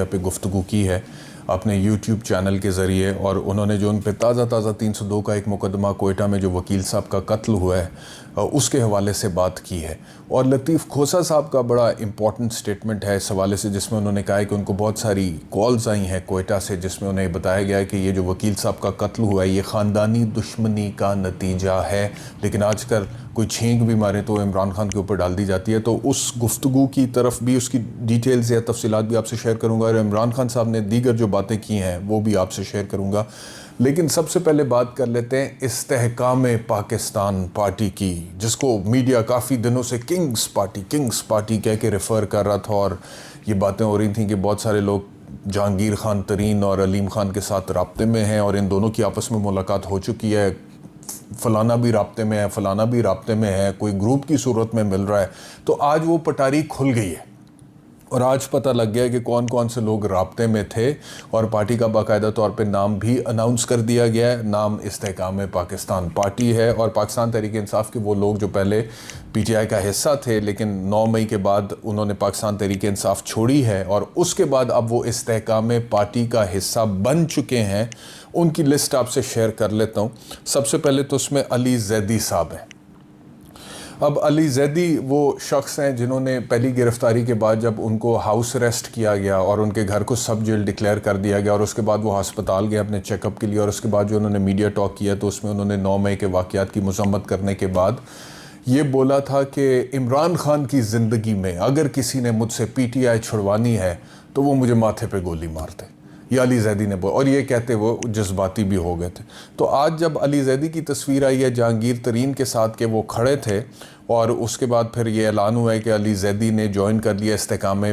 پہ گفتگو کی ہے اپنے یوٹیوب چینل کے ذریعے، اور انہوں نے جو ان پہ تازہ 302 کا ایک مقدمہ کوئٹہ میں جو وکیل صاحب کا قتل ہوا ہے اس کے حوالے سے بات کی ہے. اور لطیف کھوسہ صاحب کا بڑا امپورٹنٹ سٹیٹمنٹ ہے اس حوالے سے، جس میں انہوں نے کہا ہے کہ ان کو بہت ساری کالز آئی ہیں کوئٹہ سے، جس میں انہیں بتایا گیا ہے کہ یہ جو وکیل صاحب کا قتل ہوا ہے یہ خاندانی دشمنی کا نتیجہ ہے، لیکن آج کل کوئی چھینک بھی مارے تو عمران خان کے اوپر ڈال دی جاتی ہے. تو اس گفتگو کی طرف بھی، اس کی ڈیٹیلز یا تفصیلات بھی آپ سے شیئر کروں گا، اور عمران خان صاحب نے دیگر جو باتیں کی ہیں وہ بھی آپ سے شیئر کروں گا. لیکن سب سے پہلے بات کر لیتے ہیں استحکام پاکستان پارٹی کی، جس کو میڈیا کافی دنوں سے کنگز پارٹی کہہ کے ریفر کر رہا تھا، اور یہ باتیں ہو رہی تھیں کہ بہت سارے لوگ جہانگیر خان ترین اور علیم خان کے ساتھ رابطے میں ہیں، اور ان دونوں کی آپس میں ملاقات ہو چکی ہے، فلانا بھی رابطے میں ہے، فلانا بھی رابطے میں ہے، کوئی گروپ کی صورت میں مل رہا ہے. تو آج وہ پٹاری کھل گئی ہے، اور آج پتہ لگ گیا کہ کون کون سے لوگ رابطے میں تھے، اور پارٹی کا باقاعدہ طور پہ نام بھی اناؤنس کر دیا گیا ہے. نام استحکام پاکستان پارٹی ہے، اور پاکستان تحریک انصاف کے وہ لوگ جو پہلے پی ٹی آئی کا حصہ تھے لیکن 9 مئی کے بعد انہوں نے پاکستان تحریک انصاف چھوڑی ہے، اور اس کے بعد اب وہ استحکام پارٹی کا حصہ بن چکے ہیں. ان کی لسٹ آپ سے شیئر کر لیتا ہوں. سب سے پہلے تو اس میں علی زیدی صاحب ہیں. اب علی زیدی وہ شخص ہیں جنہوں نے پہلی گرفتاری کے بعد جب ان کو ہاؤس اریسٹ کیا گیا اور ان کے گھر کو سب جیل ڈکلیئر کر دیا گیا، اور اس کے بعد وہ ہسپتال گئے اپنے چیک اپ کے لیے، اور اس کے بعد جو انہوں نے میڈیا ٹاک کیا تو اس میں انہوں نے 9 مئی کے واقعات کی مذمت کرنے کے بعد یہ بولا تھا کہ عمران خان کی زندگی میں اگر کسی نے مجھ سے پی ٹی آئی چھڑوانی ہے تو وہ مجھے ماتھے پہ گولی مار دے. یہ علی زیدی نے بولا، اور یہ کہتے وہ جذباتی بھی ہو گئے تھے. تو آج جب علی زیدی کی تصویر آئی ہے جہانگیر ترین کے ساتھ کہ وہ کھڑے تھے، اور اس کے بعد پھر یہ اعلان ہوا ہے کہ علی زیدی نے جوائن کر لیا استحکام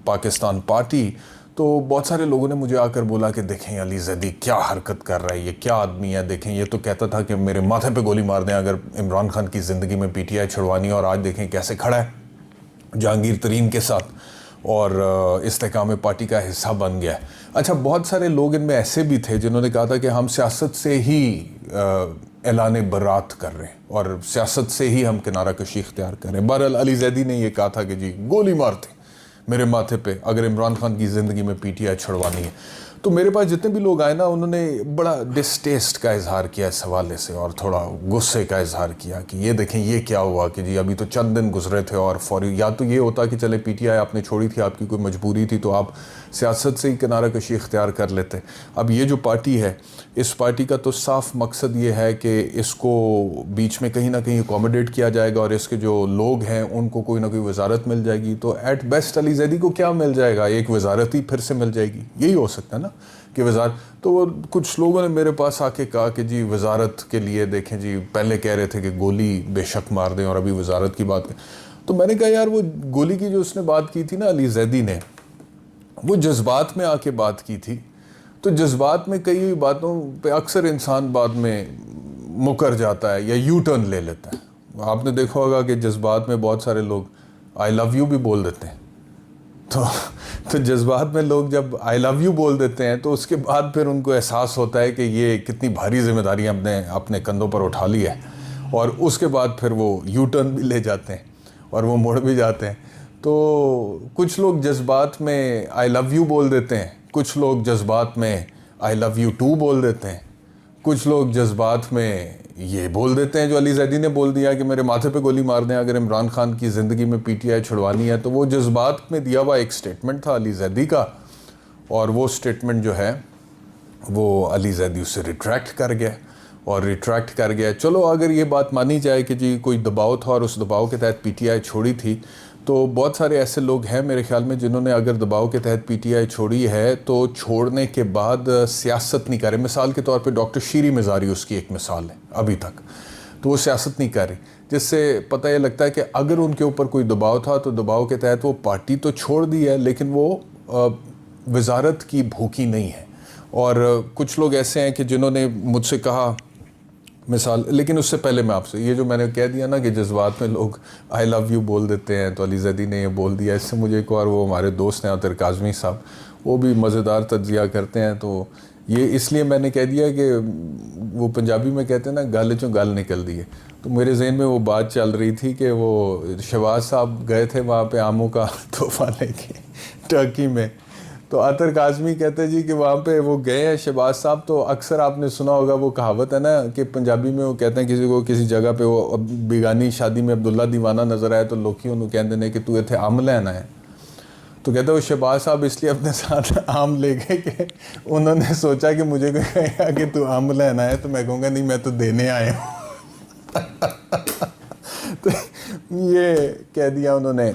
پاکستان پارٹی، تو بہت سارے لوگوں نے مجھے آ کر بولا کہ دیکھیں علی زیدی کیا حرکت کر رہا ہے، یہ کیا آدمی ہے، دیکھیں یہ تو کہتا تھا کہ میرے ماتھے پہ گولی مار دیں اگر عمران خان کی زندگی میں پی ٹی آئی چھڑوانی ہے، اور آج دیکھیں کیسے کھڑا ہے جہانگیر ترین کے ساتھ اور استحکام پارٹی کا حصہ بن گیا ہے. اچھا، بہت سارے لوگ ان میں ایسے بھی تھے جنہوں نے کہا تھا کہ ہم سیاست سے ہی اعلان برات کر رہے ہیں اور سیاست سے ہی ہم کنارہ کشی اختیار کر رہے ہیں. بہرحال علی زیدی نے یہ کہا تھا کہ جی گولی مارتے میرے ماتھے پہ اگر عمران خان کی زندگی میں پی ٹی آئی چھڑوانی ہے. تو میرے پاس جتنے بھی لوگ آئے نا، انہوں نے بڑا ڈسٹیسٹ کا اظہار کیا اس حوالے سے، اور تھوڑا غصے کا اظہار کیا کہ یہ دیکھیں یہ کیا ہوا کہ جی ابھی تو چند دن گزرے تھے اور فوری، یا تو یہ ہوتا کہ چلے پی ٹی آئی آپ نے چھوڑی تھی، آپ کی کوئی مجبوری تھی تو آپ سیاست سے ہی کنارہ کشی اختیار کر لیتے. اب یہ جو پارٹی ہے، اس پارٹی کا تو صاف مقصد یہ ہے کہ اس کو بیچ میں کہیں نہ کہیں اکوموڈیٹ کیا جائے گا، اور اس کے جو لوگ ہیں ان کو کوئی نہ کوئی وزارت مل جائے گی. تو ایٹ بیسٹ علی زیدی کو کیا مل جائے گا؟ ایک وزارت ہی پھر سے مل جائے گی، یہی ہو سکتا ہے نا کہ وزارت. تو وہ کچھ لوگوں نے میرے پاس آ کے کہا کہ جی وزارت کے لیے دیکھیں جی پہلے کہہ رہے تھے کہ گولی بے شک مار دیں اور ابھی وزارت کی بات کریں. تو میں نے کہا یار وہ گولی کی جو اس نے بات کی تھی نا علی زیدی نے، وہ جذبات میں آ کے بات کی تھی. تو جذبات میں کئی باتوں پہ اکثر انسان بعد میں مکر جاتا ہے یا یو ٹرن لے لیتا ہے. آپ نے دیکھا ہوگا کہ جذبات میں بہت سارے لوگ آئی لو یو بھی بول دیتے ہیں. تو جذبات میں لوگ جب آئی لو یو بول دیتے ہیں تو اس کے بعد پھر ان کو احساس ہوتا ہے کہ یہ کتنی بھاری ذمہ داریاں اپنے کندھوں پر اٹھا لی ہے، اور اس کے بعد پھر وہ یو ٹرن بھی لے جاتے ہیں اور وہ مڑ بھی جاتے ہیں. تو کچھ لوگ جذبات میں آئی لو یو بول دیتے ہیں، کچھ لوگ جذبات میں آئی لو یو ٹو بول دیتے ہیں، کچھ لوگ جذبات میں یہ بول دیتے ہیں جو علی زیدی نے بول دیا کہ میرے ماتھے پہ گولی مار دیں اگر عمران خان کی زندگی میں پی ٹی آئی چھڑوانی ہے. تو وہ جذبات میں دیا ہوا ایک سٹیٹمنٹ تھا علی زیدی کا، اور وہ سٹیٹمنٹ جو ہے وہ علی زیدی اسے ریٹریکٹ کر گیا. چلو اگر یہ بات مانی جائے کہ جی کوئی دباؤ تھا اور اس دباؤ کے تحت پی ٹی آئی چھوڑی تھی، تو بہت سارے ایسے لوگ ہیں میرے خیال میں جنہوں نے اگر دباؤ کے تحت پی ٹی آئی چھوڑی ہے تو چھوڑنے کے بعد سیاست نہیں کر رہے. مثال کے طور پہ ڈاکٹر شیری مزاری اس کی ایک مثال ہے ابھی تک، تو وہ سیاست نہیں کر رہی، جس سے پتہ یہ لگتا ہے کہ اگر ان کے اوپر کوئی دباؤ تھا تو دباؤ کے تحت وہ پارٹی تو چھوڑ دی ہے لیکن وہ وزارت کی بھوکی نہیں ہے. اور کچھ لوگ ایسے ہیں کہ جنہوں نے مجھ سے کہا مثال، لیکن اس سے پہلے میں آپ سے یہ جو میں نے کہہ دیا نا کہ جذبات میں لوگ آئی لو یو بول دیتے ہیں، تو علی زیدی نے یہ بول دیا. اس سے مجھے ایک اور وہ ہمارے دوست ہیں عطر کاظمی صاحب، وہ بھی مزیدار تجزیہ کرتے ہیں. تو یہ اس لیے میں نے کہہ دیا کہ وہ پنجابی میں کہتے ہیں نا گل چوں گل نکل دی ہے. تو میرے ذہن میں وہ بات چل رہی تھی کہ وہ شہباز صاحب گئے تھے وہاں پہ آموں کا تحفہ لے کے ٹرکی میں، تو عطر کاظمی کہتے ہیں جی کہ وہاں پہ وہ گئے ہیں شہباز صاحب، تو اکثر آپ نے سنا ہوگا وہ کہاوت ہے نا کہ پنجابی میں وہ کہتے ہیں کسی کو کسی جگہ پہ وہ بیگانی شادی میں عبداللہ دیوانہ نظر آئے تو لوکی انہوں کہتے ہیں کہ تو اتنے آم لینا ہے. تو کہتے ہیں وہ شہباز صاحب اس لیے اپنے ساتھ آم لے گئے کہ انہوں نے سوچا کہ مجھے کوئی کہے گا کہ تو آم لینا ہے تو میں کہوں گا نہیں میں تو دینے آیا ہوں. تو یہ کہہ دیا انہوں نے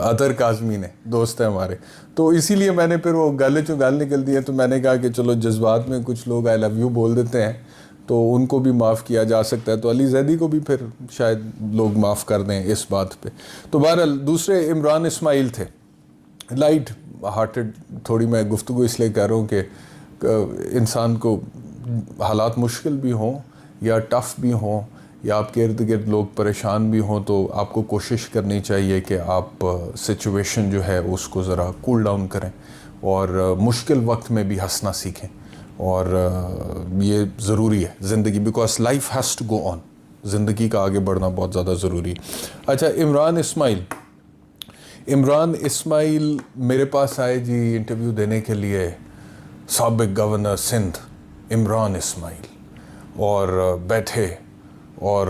عطر کاظمی نے، دوست ہیں ہمارے. تو اسی لیے میں نے پھر وہ گالے چو گال نکل دی ہے، تو میں نے کہا کہ چلو جذبات میں کچھ لوگ آئی لو یو بول دیتے ہیں تو ان کو بھی معاف کیا جا سکتا ہے، تو علی زیدی کو بھی پھر شاید لوگ معاف کر دیں اس بات پہ. تو بہرحال دوسرے عمران اسماعیل تھے، لائٹ ہارٹڈ تھوڑی میں گفتگو اس لیے کہہ رہا ہوں کہ انسان کو حالات مشکل بھی ہوں یا ٹف بھی ہوں یا آپ کے ارد گرد لوگ پریشان بھی ہوں، تو آپ کو کوشش کرنی چاہیے کہ آپ سچویشن جو ہے اس کو ذرا کول ڈاؤن کریں اور مشکل وقت میں بھی ہنسنا سیکھیں. اور یہ ضروری ہے زندگی، because life has to go on, زندگی کا آگے بڑھنا بہت زیادہ ضروری ہے. اچھا عمران اسماعیل میرے پاس آئے جی انٹرویو دینے کے لیے، سابق گورنر سندھ عمران اسماعیل، اور بیٹھے. اور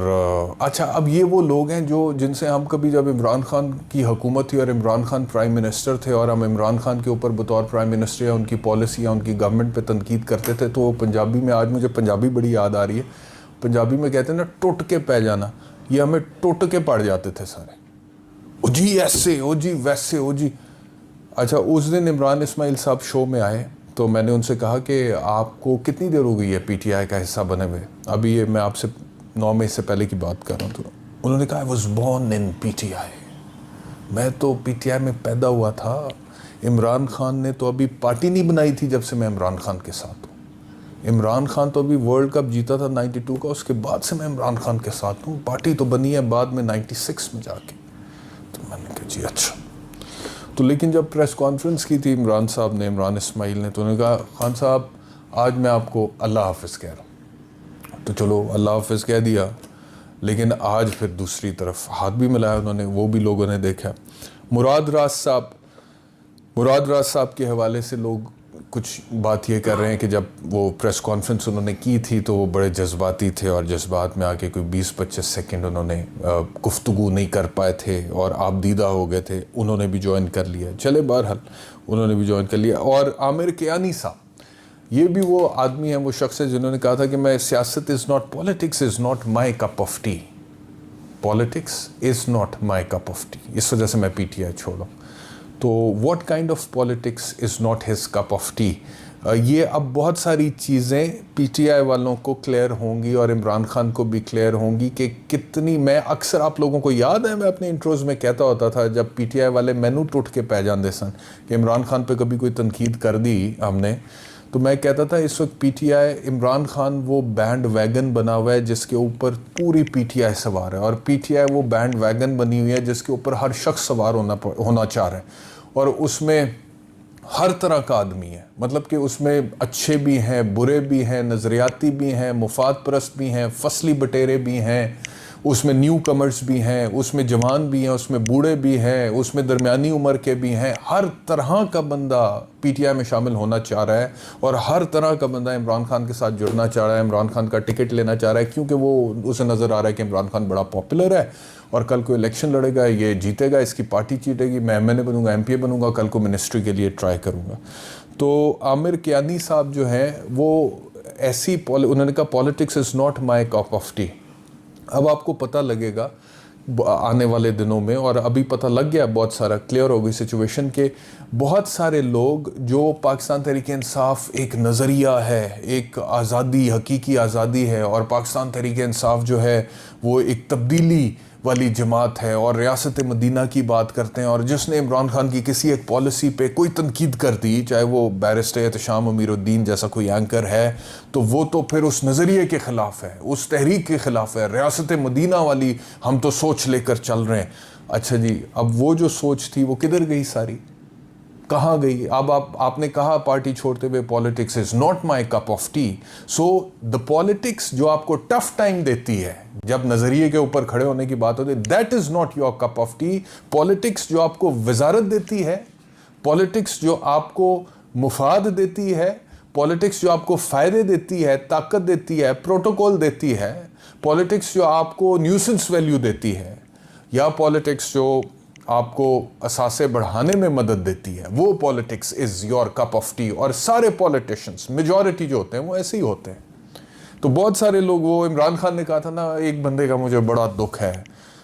اچھا اب یہ وہ لوگ ہیں جو جن سے ہم کبھی جب عمران خان کی حکومت تھی اور عمران خان پرائم منسٹر تھے اور ہم عمران خان کے اوپر بطور پرائم منسٹر یا ان کی پالیسی یا ان کی گورنمنٹ پہ تنقید کرتے تھے، تو وہ پنجابی میں، آج مجھے پنجابی بڑی یاد آ رہی ہے، پنجابی میں کہتے ہیں نا ٹوٹ کے پہ جانا، یہ ہمیں ٹوٹ کے پڑ جاتے تھے سارے، او جی ایسے، او جی ویسے، او جی. اچھا اس دن عمران اسماعیل صاحب شو میں آئے تو میں نے ان سے کہا کہ آپ کو کتنی دیر ہو گئی ہے پی ٹی آئی کا حصہ بنے ہوئے؟ ابھی یہ میں آپ سے 9 مئی سے پہلے کی بات کر رہا ہوں. تو انہوں نے کہا I was born in PTI، میں تو پی ٹی آئی میں پیدا ہوا تھا. عمران خان نے تو ابھی پارٹی نہیں بنائی تھی جب سے میں عمران خان کے ساتھ ہوں. عمران خان تو ابھی ورلڈ کپ جیتا تھا 92 کا، اس کے بعد سے میں عمران خان کے ساتھ ہوں. پارٹی تو بنی ہے بعد میں 96 میں جا کے. تو میں نے کہا جی اچھا. تو لیکن جب پریس کانفرنس کی تھی عمران صاحب نے، عمران اسماعیل نے، تو انہوں نے کہا خان صاحب آج میں آپ کو اللہ حافظ کہہ رہا ہوں. تو چلو اللہ حافظ کہہ دیا، لیکن آج پھر دوسری طرف ہاتھ بھی ملایا انہوں نے، وہ بھی لوگوں نے دیکھا. مراد راز صاحب کے حوالے سے لوگ کچھ بات یہ کر رہے ہیں کہ جب وہ پریس کانفرنس انہوں نے کی تھی تو وہ بڑے جذباتی تھے اور جذبات میں آ کے کوئی 20-25 سیکنڈ انہوں نے گفتگو نہیں کر پائے تھے اور آپ دیدہ ہو گئے تھے. انہوں نے بھی جوائن کر لیا، چلے بہرحال انہوں نے بھی جوائن کر لیا. اور عامر کیانی صاحب، یہ بھی وہ آدمی ہیں، وہ شخص ہے جنہوں نے کہا تھا کہ میں سیاست is not politics is not my cup of tea, politics is not my cup of tea, اس وجہ سے میں پی ٹی آئی چھوڑا. تو what kind of politics is not his cup of tea. یہ اب بہت ساری چیزیں پی ٹی آئی والوں کو کلیئر ہوں گی اور عمران خان کو بھی کلیئر ہوں گی کہ کتنی، میں اکثر آپ لوگوں کو یاد ہے میں اپنے انٹروز میں کہتا ہوتا تھا جب پی ٹی آئی والے مینو ٹوٹ کے پہ جاندے سن کہ عمران خان پہ کبھی کوئی تنقید کر دی ہم نے، تو میں کہتا تھا اس وقت پی ٹی آئی، عمران خان وہ بینڈ ویگن بنا ہوا ہے جس کے اوپر پوری پی ٹی آئی سوار ہے، اور پی ٹی آئی وہ بینڈ ویگن بنی ہوئی ہے جس کے اوپر ہر شخص سوار ہونا چاہ رہا ہے، اور اس میں ہر طرح کا آدمی ہے. مطلب کہ اس میں اچھے بھی ہیں، برے بھی ہیں، نظریاتی بھی ہیں، مفاد پرست بھی ہیں، فصلی بٹیرے بھی ہیں، اس میں نیو کمرز بھی ہیں، اس میں جوان بھی ہیں، اس میں بوڑھے بھی ہیں، اس میں درمیانی عمر کے بھی ہیں. ہر طرح کا بندہ پی ٹی آئی میں شامل ہونا چاہ رہا ہے اور ہر طرح کا بندہ عمران خان کے ساتھ جڑنا چاہ رہا ہے، عمران خان کا ٹکٹ لینا چاہ رہا ہے، کیونکہ وہ اسے نظر آ رہا ہے کہ عمران خان بڑا پاپولر ہے اور کل کو الیکشن لڑے گا، یہ جیتے گا، اس کی پارٹی جیتے گی، میں ایم این اے بنوں گا، ایم پی اے بنوں گا، کل کو منسٹری کے لیے ٹرائی کروں گا. تو عامر کیانی صاحب جو ہیں وہ ایسی انہوں نے کہا politics is not my cup of T. اب آپ کو پتہ لگے گا آنے والے دنوں میں، اور ابھی پتہ لگ گیا بہت سارا، کلیئر ہو گئی سچویشن کہ بہت سارے لوگ جو پاکستان تحریک انصاف ایک نظریہ ہے، ایک آزادی، حقیقی آزادی ہے، اور پاکستان تحریک انصاف جو ہے وہ ایک تبدیلی والی جماعت ہے اور ریاست مدینہ کی بات کرتے ہیں، اور جس نے عمران خان کی کسی ایک پالیسی پہ کوئی تنقید کر دی، چاہے وہ بیرسٹر احتشام امیر الدین جیسا کوئی اینکر ہے، تو وہ تو پھر اس نظریے کے خلاف ہے، اس تحریک کے خلاف ہے. ریاست مدینہ والی ہم تو سوچ لے کر چل رہے ہیں. اچھا جی، اب وہ جو سوچ تھی وہ کدھر گئی ساری، کہاں گئی؟ اب آپ نے کہا پارٹی چھوڑتے ہوئے politics is not my cup of T. So the politics جو آپ کو ٹف ٹائم دیتی ہے جب نظریے کے اوپر کھڑے ہونے کی بات ہوتی ہے، that is not your cup of tea. Politics جو آپ کو وزارت دیتی ہے، پالیٹکس جو آپ کو مفاد دیتی ہے، پالیٹکس جو آپ کو فائدے دیتی ہے، طاقت دیتی ہے، پروٹوکول دیتی ہے، پالیٹکس جو آپ کو نیوسنس ویلیو دیتی ہے، یا پالیٹکس جو آپ کو اثاثے بڑھانے میں مدد دیتی ہے، وہ politics is your cup of T. اور سارے پالیٹیشنس میجورٹی جو ہوتے ہیں وہ ایسے ہی ہوتے ہیں. تو بہت سارے لوگ، وہ عمران خان نے کہا تھا نا، ایک بندے کا مجھے بڑا دکھ ہے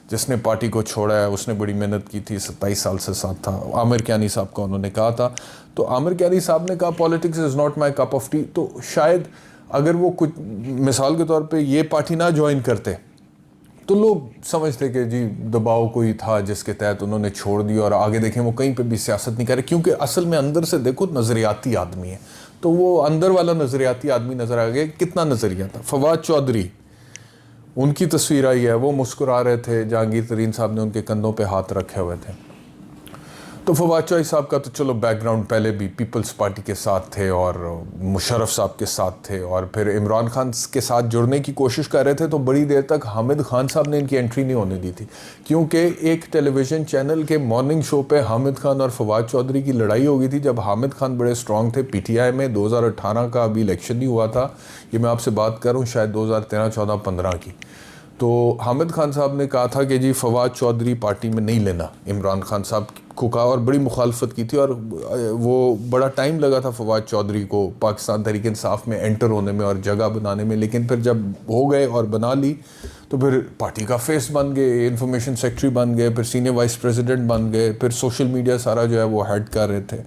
جس نے پارٹی کو چھوڑا ہے، اس نے بڑی محنت کی تھی، 27 سال سے ساتھ تھا. عامر کیانی صاحب کا انہوں نے کہا تھا. تو عامر کیانی صاحب نے کہا politics is not my cup of T. تو شاید اگر وہ کچھ مثال کے طور پہ یہ پارٹی نہ جوائن کرتے تو لوگ سمجھتے کہ جی دباؤ کوئی تھا جس کے تحت انہوں نے چھوڑ دی، اور آگے دیکھیں وہ کہیں پہ بھی سیاست نہیں کر رہے، کیونکہ اصل میں اندر سے دیکھو نظریاتی آدمی ہے. تو وہ اندر والا نظریاتی آدمی نظر آ گیا. کتنا نظریہ تھا. فواد چودھری، ان کی تصویر آئی ہے، وہ مسکرا رہے تھے، جہانگیر ترین صاحب نے ان کے کندھوں پہ ہاتھ رکھے ہوئے تھے. تو فواد چودھری صاحب کا تو چلو بیک گراؤنڈ پہلے بھی پیپلز پارٹی کے ساتھ تھے اور مشرف صاحب کے ساتھ تھے، اور پھر عمران خان کے ساتھ جڑنے کی کوشش کر رہے تھے. تو بڑی دیر تک حامد خان صاحب نے ان کی انٹری نہیں ہونے دی تھی، کیونکہ ایک ٹیلی ویژن چینل کے مارننگ شو پہ حامد خان اور فواد چودھری کی لڑائی ہو گئی تھی، جب حامد خان بڑے اسٹرانگ تھے پی ٹی آئی میں. 2018 کا ابھی الیکشن نہیں ہوا تھا، یہ میں آپ سے بات کر رہا ہوں شاید 2013 14 15 کی. تو حامد خان صاحب نے کہا تھا کہ جی فواد چودھری پارٹی میں نہیں لینا، عمران خان صاحب کو کہا، اور بڑی مخالفت کی تھی. اور وہ بڑا ٹائم لگا تھا فواد چودھری کو پاکستان تحریک انصاف میں انٹر ہونے میں اور جگہ بنانے میں، لیکن پھر جب ہو گئے اور بنا لی تو پھر پارٹی کا فیس بن گئے، انفارمیشن سیکرٹری بن گئے، پھر سینئر وائس پریزیڈنٹ بن گئے، پھر سوشل میڈیا سارا جو ہے وہ ہیڈ کر رہے تھے.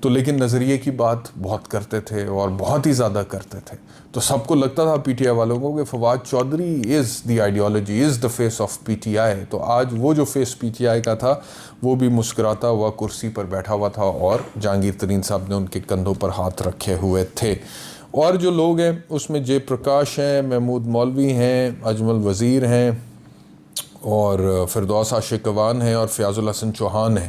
تو لیکن نظریے کی بات بہت کرتے تھے اور بہت ہی زیادہ کرتے تھے. تو سب کو لگتا تھا پی ٹی آئی والوں کو کہ Fawad Chaudhry is the ideology, is the face of P T I. تو آج وہ جو فیس پی ٹی آئی کا تھا وہ بھی مسکراتا ہوا کرسی پر بیٹھا ہوا تھا، اور جہانگیر ترین صاحب نے ان کے کندھوں پر ہاتھ رکھے ہوئے تھے. اور جو لوگ ہیں اس میں جے پرکاش ہیں، محمود مولوی ہیں، اجمل وزیر ہیں، اور فردوس عاشق اوان ہیں، اور فیاض الحسن چوہان ہیں.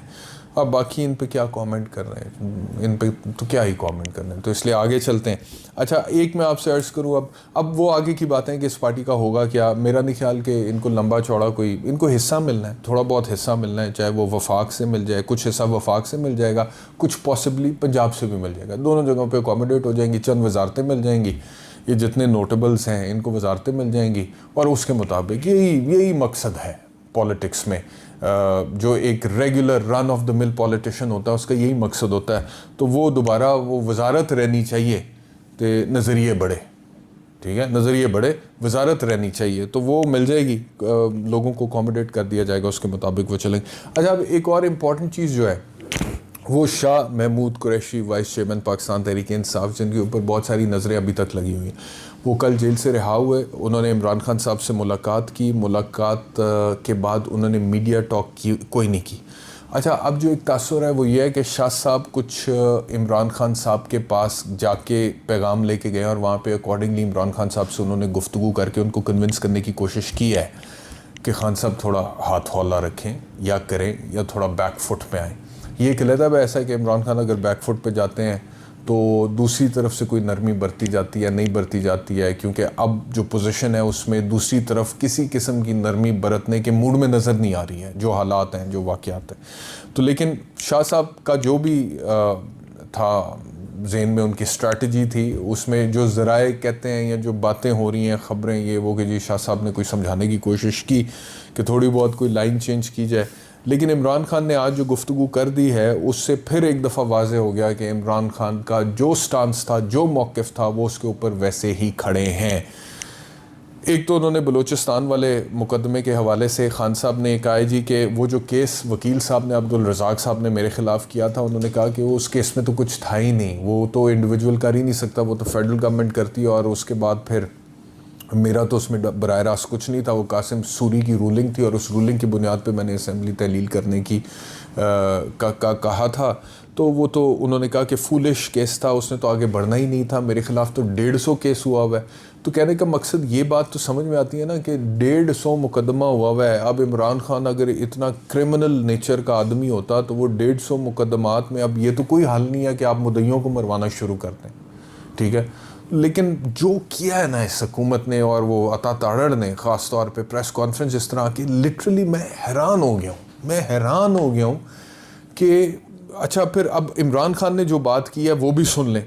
اب باقی ان پہ کیا کامنٹ کر رہے ہیں، ان پہ تو کیا ہی کامنٹ کر رہے ہیں، تو اس لیے آگے چلتے ہیں. اچھا ایک میں آپ سے عرض کروں، اب وہ آگے کی باتیں کہ اس پارٹی کا ہوگا کیا. میرا نہیں خیال کہ ان کو لمبا چوڑا کوئی، ان کو حصہ ملنا ہے، تھوڑا بہت حصہ ملنا ہے، چاہے وہ وفاق سے مل جائے، کچھ حصہ وفاق سے مل جائے گا، کچھ پاسبلی پنجاب سے بھی مل جائے گا. دونوں جگہوں پہ اکوموڈیٹ ہو جائیں گی. چند وزارتیں مل جائیں گی، یہ جتنے نوٹیبلز ہیں ان کو وزارتیں مل جائیں گی، اور اس کے مطابق یہی مقصد ہے پالیٹکس میں. جو ایک ریگولر رن آف دا مل پالیٹیشین ہوتا ہے اس کا یہی مقصد ہوتا ہے. تو وہ دوبارہ وہ وزارت رہنی چاہیے کہ نظریے بڑھے، ٹھیک ہے، نظریے بڑھے، وزارت رہنی چاہیے، تو وہ مل جائے گی، لوگوں کو اکوموڈیٹ کر دیا جائے گا، اس کے مطابق وہ چلیں گے. اچھا اب ایک اور امپورٹنٹ چیز جو ہے وہ شاہ محمود قریشی، وائس چیئرمین پاکستان تحریک انصاف، جن کے اوپر بہت ساری نظریں ابھی تک لگی ہوئی ہیں. وہ کل جیل سے رہا ہوئے، انہوں نے عمران خان صاحب سے ملاقات کی. ملاقات کے بعد انہوں نے میڈیا ٹاک کی کوئی نہیں کی. اچھا اب جو ایک تاثر ہے وہ یہ ہے کہ شاہ صاحب کچھ عمران خان صاحب کے پاس جا کے پیغام لے کے گئے، اور وہاں پہ اکارڈنگلی عمران خان صاحب سے انہوں نے گفتگو کر کے ان کو کنونس کرنے کی کوشش کی ہے کہ خان صاحب تھوڑا ہاتھ ہولہ رکھیں یا کریں یا تھوڑا بیک فٹ پہ آئیں. یہ ایک علیحدہ ایسا ہے کہ عمران خان اگر بیک فٹ پہ جاتے ہیں تو دوسری طرف سے کوئی نرمی برتی جاتی ہے، نہیں برتی جاتی ہے، کیونکہ اب جو پوزیشن ہے اس میں دوسری طرف کسی قسم کی نرمی برتنے کے موڈ میں نظر نہیں آ رہی ہے، جو حالات ہیں، جو واقعات ہیں. تو لیکن شاہ صاحب کا جو بھی تھا ذہن میں ان کی اسٹریٹجی تھی، اس میں جو ذرائع کہتے ہیں یا جو باتیں ہو رہی ہیں، خبریں یہ وہ کہ جی شاہ صاحب نے کوئی سمجھانے کی کوشش کی کہ تھوڑی بہت کوئی لائن چینج کی جائے. لیکن عمران خان نے آج جو گفتگو کر دی ہے اس سے پھر ایک دفعہ واضح ہو گیا کہ عمران خان کا جو سٹانس تھا، جو موقف تھا، وہ اس کے اوپر ویسے ہی کھڑے ہیں. ایک تو انہوں نے بلوچستان والے مقدمے کے حوالے سے خان صاحب نے کہا ہے جی کہ وہ جو کیس وکیل صاحب نے، عبدالرزاق صاحب نے میرے خلاف کیا تھا، انہوں نے کہا کہ وہ اس کیس میں تو کچھ تھا ہی نہیں، وہ تو انڈیویجول کر ہی نہیں سکتا، وہ تو فیڈرل گورنمنٹ کرتی ہے، اور اس کے بعد پھر میرا تو اس میں براہ راست کچھ نہیں تھا. وہ قاسم سوری کی رولنگ تھی، اور اس رولنگ کی بنیاد پہ میں نے اسمبلی تحلیل کرنے کی کہا تھا. تو وہ تو انہوں نے کہا کہ فولش کیس تھا، اس نے تو آگے بڑھنا ہی نہیں تھا، میرے خلاف تو 150 کیس ہوا ہوا ہے. تو کہنے کا مقصد یہ بات تو سمجھ میں آتی ہے نا کہ 150 مقدمہ ہوا ہوا ہے. اب عمران خان اگر اتنا کرمنل نیچر کا آدمی ہوتا تو وہ 150 مقدمات میں، اب یہ تو کوئی حل نہیں ہے کہ آپ مدعیوں کو مروانا شروع کر دیں، ٹھیک ہے. لیکن جو کیا ہے نا اس حکومت نے، اور وہ عطا تاڑڑ نے خاص طور پہ پریس کانفرنس اس طرح کی، لٹرلی میں حیران ہو گیا ہوں کہ اچھا پھر اب عمران خان نے جو بات کی ہے وہ بھی سن لیں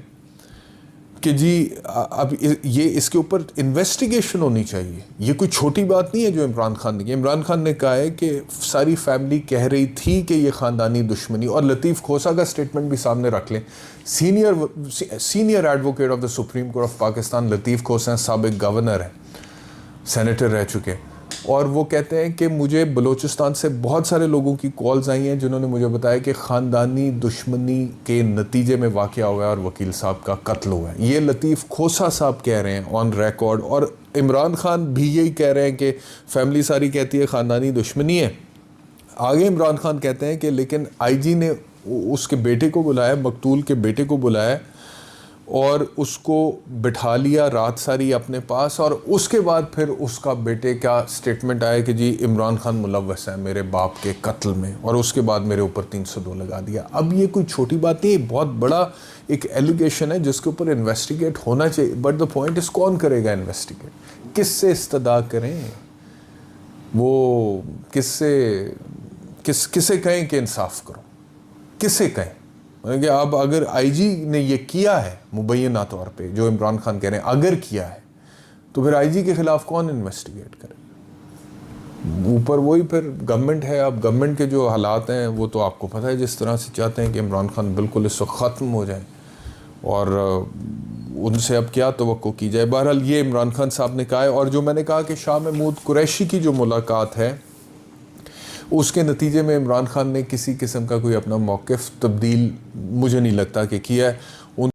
کہ جی اب یہ اس کے اوپر انویسٹیگیشن ہونی چاہیے. یہ کوئی چھوٹی بات نہیں ہے جو عمران خان نے کی. عمران خان نے کہا ہے کہ ساری فیملی کہہ رہی تھی کہ یہ خاندانی دشمنی, اور لطیف کھوسہ کا سٹیٹمنٹ بھی سامنے رکھ لیں. Senior advocate of the supreme court of Pakistan Latif Khosa ہیں, سابق گورنر ہیں, سینیٹر رہ چکے, اور وہ کہتے ہیں کہ مجھے بلوچستان سے بہت سارے لوگوں کی کالز آئی ہیں جنہوں نے مجھے بتایا کہ خاندانی دشمنی کے نتیجے میں واقعہ ہوا ہے اور وکیل صاحب کا قتل ہوا ہے. یہ لطیف کھوسہ صاحب کہہ رہے ہیں آن ریکارڈ, اور عمران خان بھی یہی کہہ رہے ہیں کہ فیملی ساری کہتی ہے خاندانی دشمنی ہے. آگے عمران خان کہتے ہیں کہ لیکن آئی جی نے اس کے بیٹے کو بلایا, مقتول کے بیٹے کو بلایا اور اس کو بٹھا لیا رات ساری اپنے پاس, اور اس کے بعد پھر اس کا بیٹے کا سٹیٹمنٹ آیا کہ جی عمران خان ملوث ہے میرے باپ کے قتل میں, اور اس کے بعد میرے اوپر 302 لگا دیا. اب یہ کوئی چھوٹی بات نہیں, بہت بڑا ایک ایلیگیشن ہے جس کے اوپر انویسٹیگیٹ ہونا چاہیے. بٹ دا پوائنٹ از کون کرے گا انویسٹیگیٹ, کس سے استدعا کریں, وہ کسے کہیں کہ انصاف کرو, کسے کہیں کہ اب اگر آئی جی نے یہ کیا ہے مبینہ طور پہ جو عمران خان کہہ رہے ہیں اگر کیا ہے تو پھر آئی جی کے خلاف کون انویسٹیگیٹ کرے. اوپر وہی پھر گورنمنٹ ہے. اب گورنمنٹ کے جو حالات ہیں وہ تو آپ کو پتہ ہے, جس طرح سے چاہتے ہیں کہ عمران خان بالکل اس وقت ختم ہو جائیں, اور ان سے اب کیا توقع کی جائے. بہرحال یہ عمران خان صاحب نے کہا ہے. اور جو میں نے کہا کہ شاہ محمود قریشی کی جو ملاقات ہے اس کے نتیجے میں عمران خان نے کسی قسم کا کوئی اپنا موقف تبدیل مجھے نہیں لگتا کہ کیا ہے.